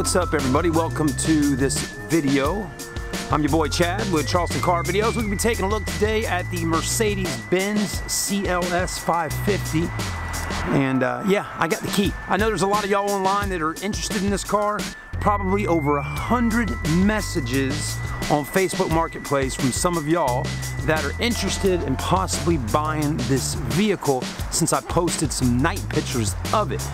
What's up, everybody? Welcome to this video. I'm your boy Chad with Charleston Car Videos. We're going to be taking a look today at the Mercedes Benz CLS550. And yeah, I got the key. I know there's a lot of y'all online that are interested in this car. Probably over 100 messages on Facebook Marketplace from some of y'all that are interested in possibly buying this vehicle since I posted some night pictures of it.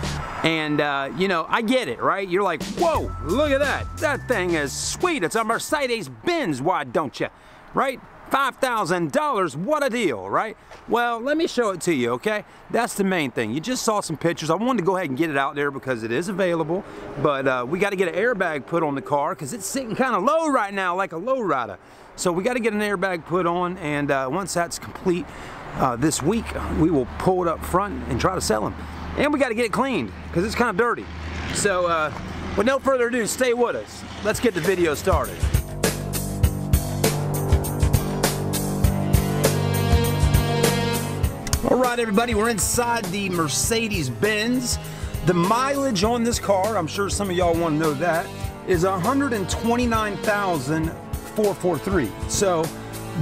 And you know, I get it, right? You're like, whoa, look at that. That thing is sweet. It's a Mercedes Benz, why don't you? Right? $5,000, what a deal, right? Well, let me show it to you, okay? That's the main thing. You just saw some pictures. I wanted to go ahead and get it out there because it is available, but we got to get an airbag put on the car because it's sitting kind of low right now, like a low rider. So we got to get an airbag put on, and once that's complete this week, we will pull it up front and try to sell them. And we got to get it cleaned because it's kind of dirty. So with no further ado, stay with us. Let's get the video started. All right, everybody, we're inside the Mercedes Benz. The mileage on this car, I'm sure some of y'all want to know that, is 129,443. So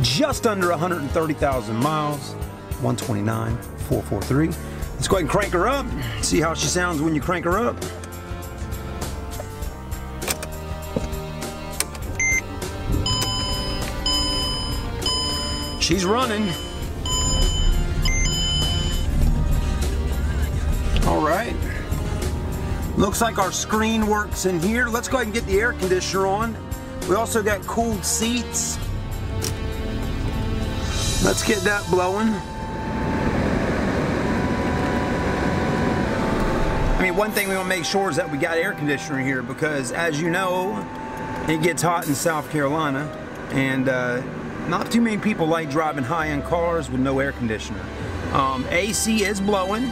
just under 130,000 miles, 129,443. Let's go ahead and crank her up, see how she sounds when you crank her up. She's running. All right, looks like our screen works in here. Let's go ahead and get the air conditioner on. We also got cooled seats. Let's get that blowing. I mean, one thing we want to make sure is that we got air conditioner in here because, as you know, it gets hot in South Carolina, and not too many people like driving high-end cars with no air conditioner. AC is blowing.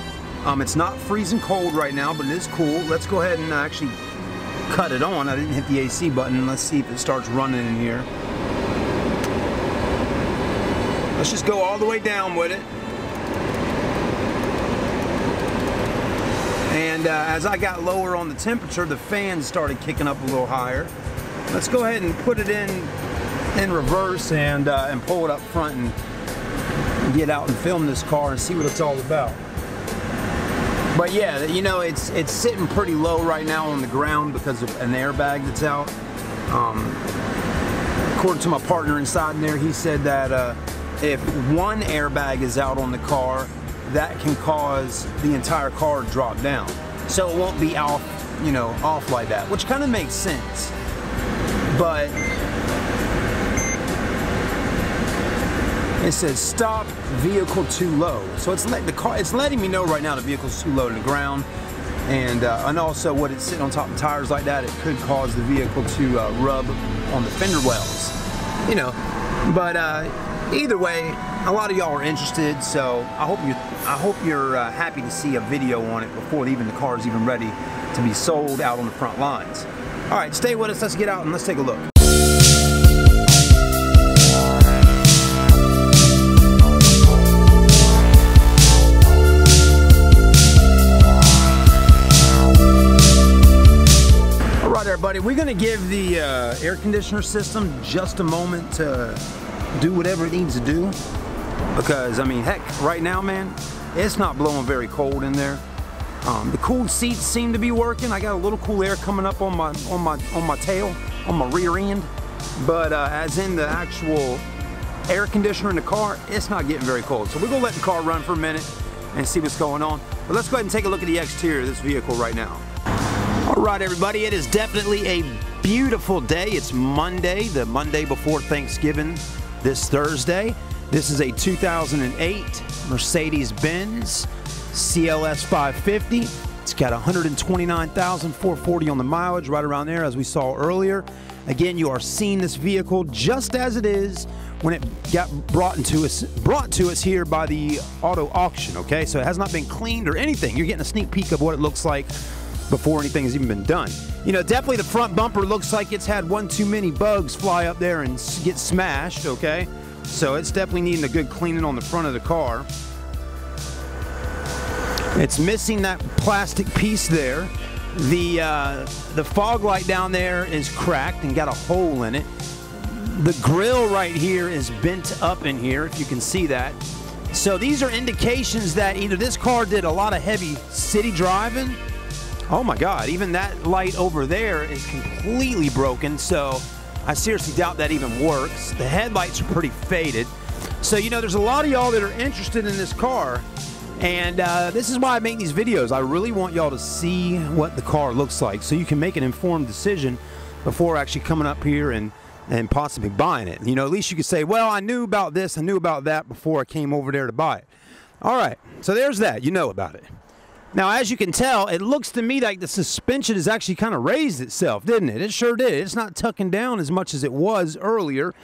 It's not freezing cold right now, but it is cool. Let's go ahead and actually cut it on. I didn't hit the AC button. Let's see if it starts running in here. Let's just go all the way down with it. And as I got lower on the temperature, the fan started kicking up a little higher. Let's go ahead and put it in reverse and pull it up front and get out and film this car and see what it's all about. But yeah, you know, it's sitting pretty low right now on the ground because of an airbag that's out. According to my partner inside in there, he said that if one airbag is out on the car, that can cause the entire car to drop down. So it won't be off, you know, off like that, which kind of makes sense. But it says stop vehicle too low, so it's letting me know right now the vehicle's too low to the ground, and also what it's sitting on top of tires like that, it could cause the vehicle to rub on the fender wells, you know. But either way, a lot of y'all are interested, so I hope you're happy to see a video on it before even the car is even ready to be sold out on the front lines. All right, stay with us. Let's get out and let's take a look. Everybody, we're gonna give the air conditioner system just a moment to do whatever it needs to do, because I mean, heck, right now, man, it's not blowing very cold in there. The cooled seats seem to be working. I got a little cool air coming up on my tail, on my rear end, but as in the actual air conditioner in the car, it's not getting very cold. So we're gonna let the car run for a minute and see what's going on. But let's go ahead and take a look at the exterior of this vehicle right now. All right, everybody, it is definitely a beautiful day. It's Monday, the Monday before Thanksgiving, this Thursday. This is a 2008 Mercedes Benz CLS550. It's got 129,440 on the mileage, right around there, as we saw earlier. Again, you are seeing this vehicle just as it is when it got brought to us here by the auto auction, okay? So it has not been cleaned or anything. You're getting a sneak peek of what it looks like before anything has even been done. You know, definitely the front bumper looks like it's had one too many bugs fly up there and get smashed, okay? So it's definitely needing a good cleaning on the front of the car. It's missing that plastic piece there. The fog light down there is cracked and got a hole in it. The grill right here is bent up in here, if you can see that. So these are indications that either this car did a lot of heavy city driving. Oh my God, even that light over there is completely broken, so I seriously doubt that even works. The headlights are pretty faded. So, you know, there's a lot of y'all that are interested in this car, and this is why I make these videos. I really want y'all to see what the car looks like so you can make an informed decision before actually coming up here and possibly buying it. You know, at least you could say, well, I knew about this, I knew about that before I came over there to buy it. All right, so there's that. You know about it. Now, as you can tell, it looks to me like the suspension has actually kind of raised itself, didn't it? It sure did. It's not tucking down as much as it was earlier.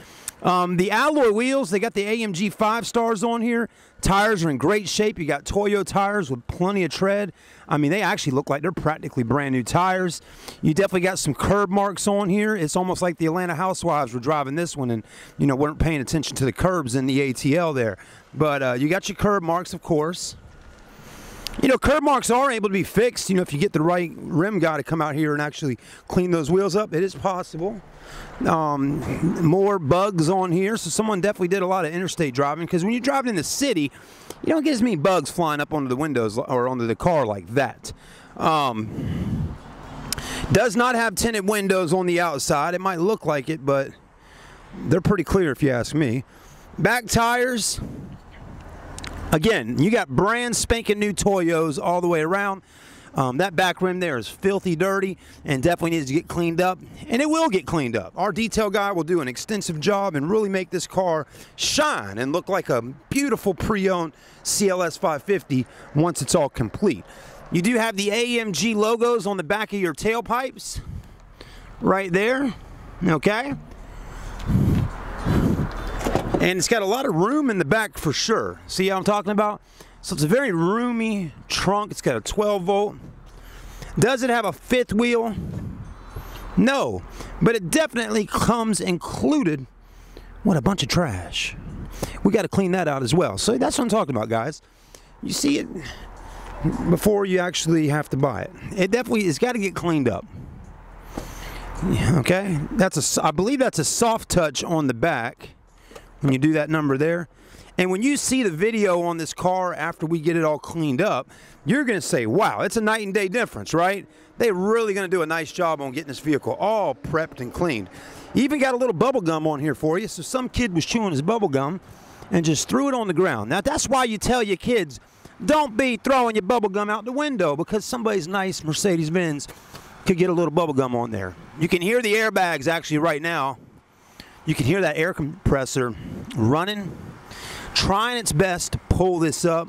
The alloy wheels, they got the AMG 5 stars on here. Tires are in great shape. You got Toyo tires with plenty of tread. I mean, they actually look like they're practically brand new tires. You definitely got some curb marks on here. It's almost like the Atlanta Housewives were driving this one and, you know, weren't paying attention to the curbs in the ATL there. But you got your curb marks, of course. You know, curb marks are able to be fixed. You know, if you get the right rim guy to come out here and actually clean those wheels up, it is possible. More bugs on here, so someone definitely did a lot of interstate driving, because when you're driving in the city, you don't get as many bugs flying up onto the windows or onto the car like that. Does not have tinted windows on the outside. It might look like it, but they're pretty clear if you ask me. Back tires. Again, you got brand spanking new Toyos all the way around. That back rim there is filthy dirty and definitely needs to get cleaned up, and it will get cleaned up. Our detail guy will do an extensive job and really make this car shine and look like a beautiful pre-owned CLS550 once it's all complete. You do have the AMG logos on the back of your tailpipes right there, okay? And it's got a lot of room in the back for sure. See how I'm talking about? So it's a very roomy trunk. It's got a 12 volt. Does it have a fifth wheel? No, but it definitely comes included. What a bunch of trash. We got to clean that out as well. So that's what I'm talking about, guys. You see it before you actually have to buy it. It definitely has got to get cleaned up. Okay, I believe that's a soft touch on the back when you do that number there. And when you see the video on this car after we get it all cleaned up, you're going to say, wow, it's a night and day difference, right? They're really going to do a nice job on getting this vehicle all prepped and cleaned. You even got a little bubble gum on here for you. So some kid was chewing his bubble gum and just threw it on the ground. Now, that's why you tell your kids, don't be throwing your bubble gum out the window, because somebody's nice Mercedes Benz could get a little bubble gum on there. You can hear the airbags actually right now. You can hear that air compressor running, trying its best to pull this up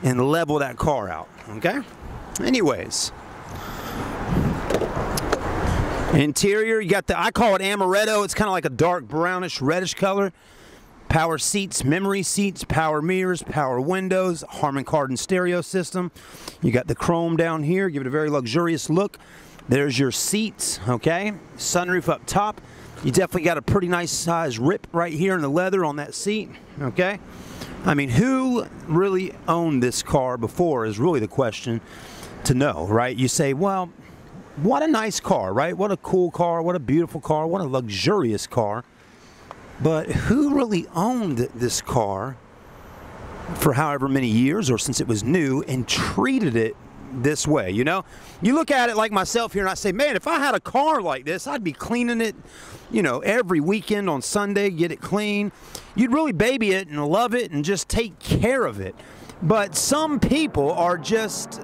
and level that car out, okay? Anyways. Interior, you got the, I call it amaretto. It's kind of like a dark brownish reddish color. Power seats, memory seats, power mirrors, power windows, Harman Kardon stereo system. You got the chrome down here, give it a very luxurious look. There's your seats, okay? Sunroof up top. You definitely got a pretty nice size rip right here in the leather on that seat, okay? I mean, who really owned this car before is really the question to know, right? You say, well, what a nice car, right? What a cool car, what a beautiful car, what a luxurious car. But who really owned this car for however many years or since it was new and treated it this way, you know? You look at it like myself here and I say, man, if I had a car like this, I'd be cleaning it, you know, every weekend on Sunday, get it clean. You'd really baby it and love it and just take care of it. But some people are just,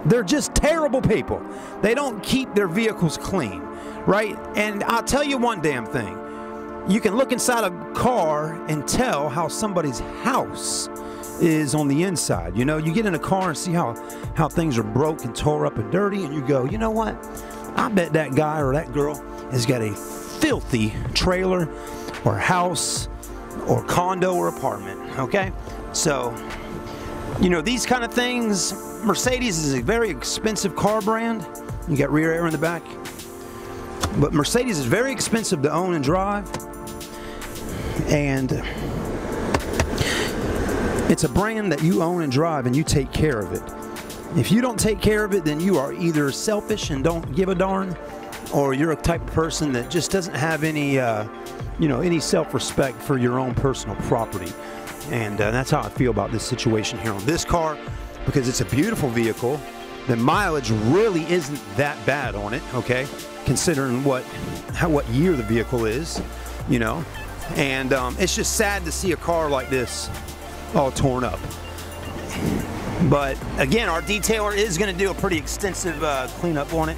they're just terrible people. They don't keep their vehicles clean, right? And I'll tell you one damn thing. You can look inside a car and tell how somebody's house is on the inside. You know, you get in a car and see how things are broke and tore up and dirty, and you go, you know what? I bet that guy or that girl has got a filthy trailer or house or condo or apartment, okay? So, you know, these kind of things, Mercedes is a very expensive car brand. You got rear air in the back. But Mercedes is very expensive to own and drive. And it's a brand that you own and drive and you take care of it. If you don't take care of it, then you are either selfish and don't give a darn, or you're a type of person that just doesn't have any, you know, any self-respect for your own personal property. And that's how I feel about this situation here on this car, because it's a beautiful vehicle. The mileage really isn't that bad on it, okay, considering what year the vehicle is, you know. And it's just sad to see a car like this all torn up. But again, our detailer is going to do a pretty extensive cleanup on it,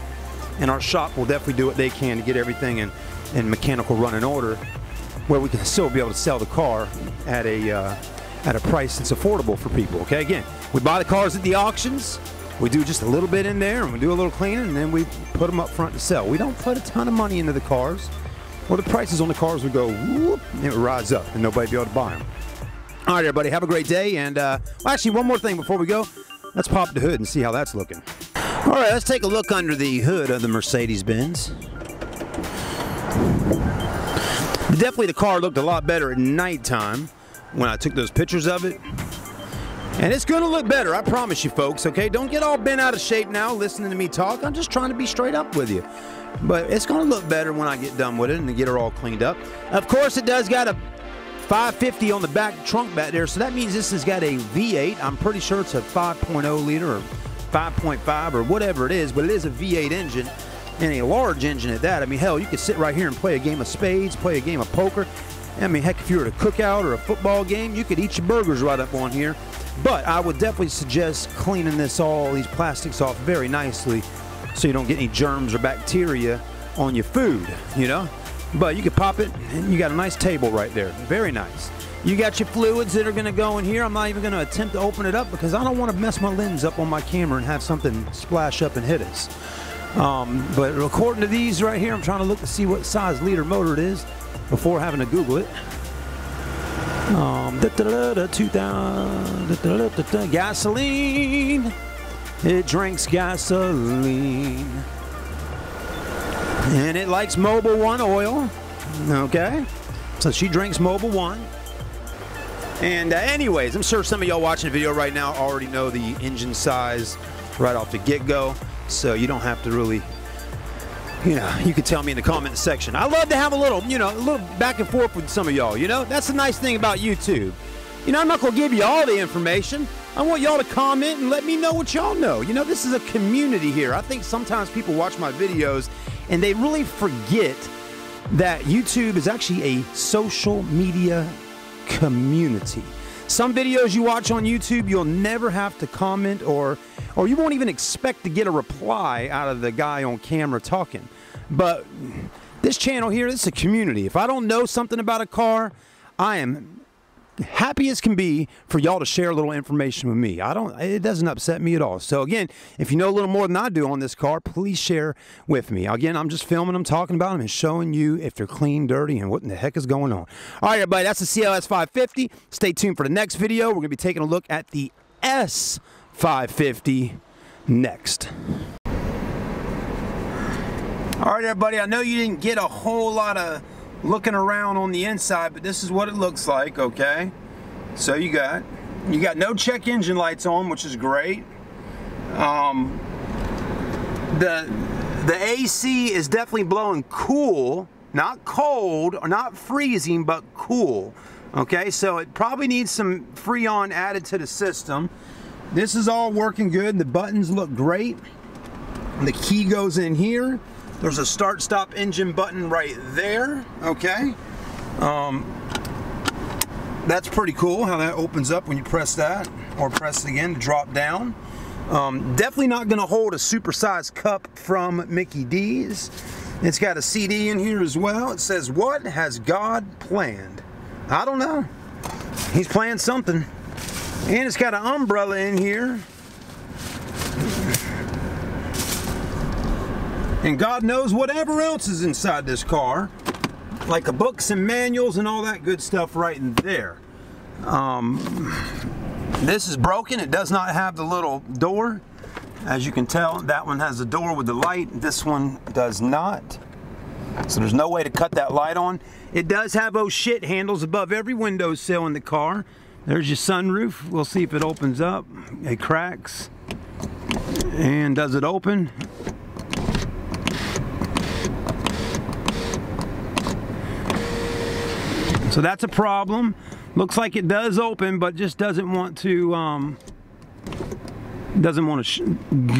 and our shop will definitely do what they can to get everything in mechanical running order, where we can still be able to sell the car at a price that's affordable for people. Okay, again, we buy the cars at the auctions, we do just a little bit in there, and we do a little cleaning, and then we put them up front to sell. We don't put a ton of money into the cars, or the prices on the cars would go whoop, and it would rise up, and nobody would be able to buy them. All right, everybody, have a great day. And well, actually, one more thing before we go. Let's pop the hood and see how that's looking. All right, let's take a look under the hood of the Mercedes Benz. Definitely the car looked a lot better at nighttime when I took those pictures of it. And it's going to look better, I promise you folks, okay? Don't get all bent out of shape now listening to me talk. I'm just trying to be straight up with you. But it's going to look better when I get done with it and get her all cleaned up. Of course, it does got a 550 on the back trunk back there, so that means this has got a V8. I'm pretty sure it's a 5.0 liter or 5.5 or whatever it is, but it is a V8 engine, and a large engine at that. I mean, hell, you could sit right here and play a game of spades, play a game of poker. I mean, heck, if you were at a cookout or a football game, you could eat your burgers right up on here. But I would definitely suggest cleaning these plastics off very nicely so you don't get any germs or bacteria on your food, you know? But you can pop it, and you got a nice table right there. Very nice. You got your fluids that are going to go in here. I'm not even going to attempt to open it up because I don't want to mess my lens up on my camera and have something splash up and hit us. But according to these right here, I'm trying to look to see what size liter motor it is before having to Google it. 2000 gasoline. It drinks gasoline. And it likes Mobil 1 oil, okay? So she drinks Mobil 1. And anyways, I'm sure some of y'all watching the video right now already know the engine size right off the get-go. So you don't have to really, you know, you can tell me in the comment section. I love to have a little, you know, a little back and forth with some of y'all, you know? That's the nice thing about YouTube. You know, I'm not going to give you all the information. I want y'all to comment and let me know what y'all know. You know, this is a community here. I think sometimes people watch my videos and they really forget that YouTube is actually a social media community. Some videos you watch on YouTube, you'll never have to comment or you won't even expect to get a reply out of the guy on camera talking. But this channel here, this is a community. If I don't know something about a car, I am happy as can be for y'all to share a little information with me. It doesn't upset me at all. So again, if you know a little more than I do on this car, please share with me. Again, I'm just filming them, talking about them, and showing you if they're clean, dirty, and what in the heck is going on. All right, everybody, that's the CLS550. Stay tuned for the next video. We're going to be taking a look at the S550 next. All right, everybody, I know you didn't get a whole lot of looking around on the inside, but this is what it looks like, okay? So you got no check engine lights on, which is great. The AC is definitely blowing cool, not cold or not freezing, but cool. Okay, so it probably needs some Freon added to the system. This is all working good. The buttons look great. The key goes in here. There's a start-stop engine button right there, okay? That's pretty cool how that opens up when you press that, or press it again to drop down. Definitely not gonna hold a supersized cup from Mickey D's. It's got a CD in here as well. It says, "What has God planned?" I don't know. He's planned something. And it's got an umbrella in here. And God knows whatever else is inside this car, like the books and manuals and all that good stuff right in there. This is broken. It does not have the little door. As you can tell, that one has a door with the light. This one does not. So there's no way to cut that light on. It does have oh shit handles above every windowsill in the car. There's your sunroof. We'll see if it opens up. It cracks. And does it open? So that's a problem. Looks like it does open, but just doesn't want to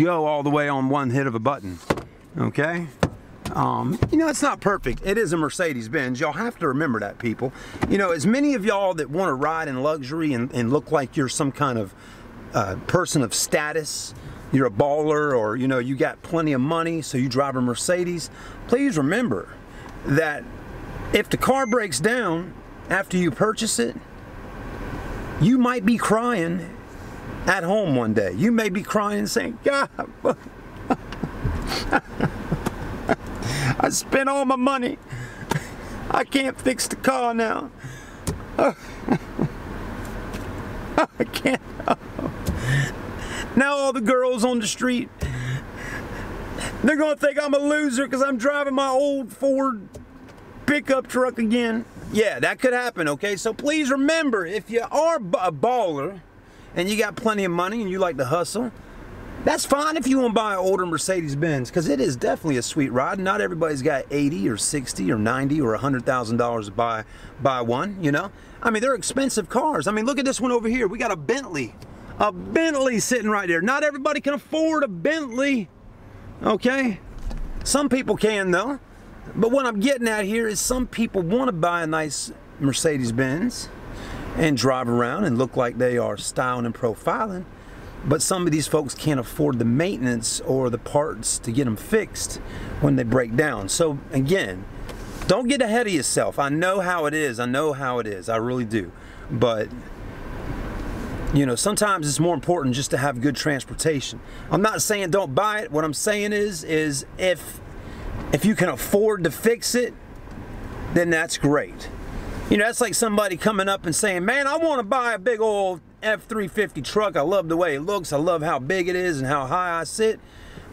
go all the way on one hit of a button. Okay. You know, it's not perfect. It is a Mercedes Benz. Y'all have to remember that, people. You know, as many of y'all that want to ride in luxury and look like you're some kind of person of status, you're a baller, or, you know, you got plenty of money, so you drive a Mercedes, please remember that if the car breaks down after you purchase it, you might be crying at home one day. You may be crying and saying, God, I spent all my money. I can't fix the car now. I can't. Now all the girls on the street, they're gonna think I'm a loser because I'm driving my old Ford pickup truck again. Yeah, that could happen, okay? So please remember, if you are a baller and you got plenty of money and you like to hustle, that's fine if you want to buy an older Mercedes Benz, because it is definitely a sweet ride. Not everybody's got 80 or 60 or 90 or $100,000 to buy one, you know? I mean, they're expensive cars. I mean, look at this one over here. We got a Bentley. A Bentley sitting right there. Not everybody can afford a Bentley, okay? Some people can, though. But what I'm getting at here is some people want to buy a nice Mercedes Benz and drive around and look like they are styling and profiling. But some of these folks can't afford the maintenance or the parts to get them fixed when they break down. So again, don't get ahead of yourself. I know how it is. I know how it is. I really do. But you know, sometimes it's more important just to have good transportation. I'm not saying don't buy it. What I'm saying is if you can afford to fix it, then that's great. You know, that's like somebody coming up and saying, man, I want to buy a big old F350 truck. I love the way it looks. I love how big it is and how high I sit.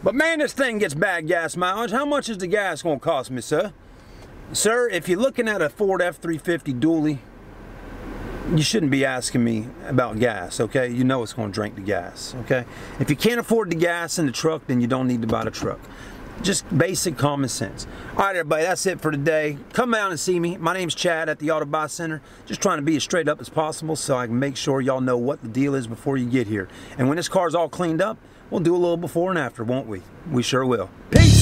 But man, this thing gets bad gas mileage. How much is the gas going to cost me, sir? Sir, if you're looking at a Ford F350 dually, you shouldn't be asking me about gas, okay? You know it's going to drink the gas, okay? If you can't afford the gas in the truck, then you don't need to buy the truck. Just basic common sense. All right, everybody, that's it for today. Come down and see me. My name's Chad at the Auto Buy Center. Just trying to be as straight up as possible so I can make sure y'all know what the deal is before you get here. And when this car's all cleaned up, we'll do a little before and after, won't we? We sure will. Peace!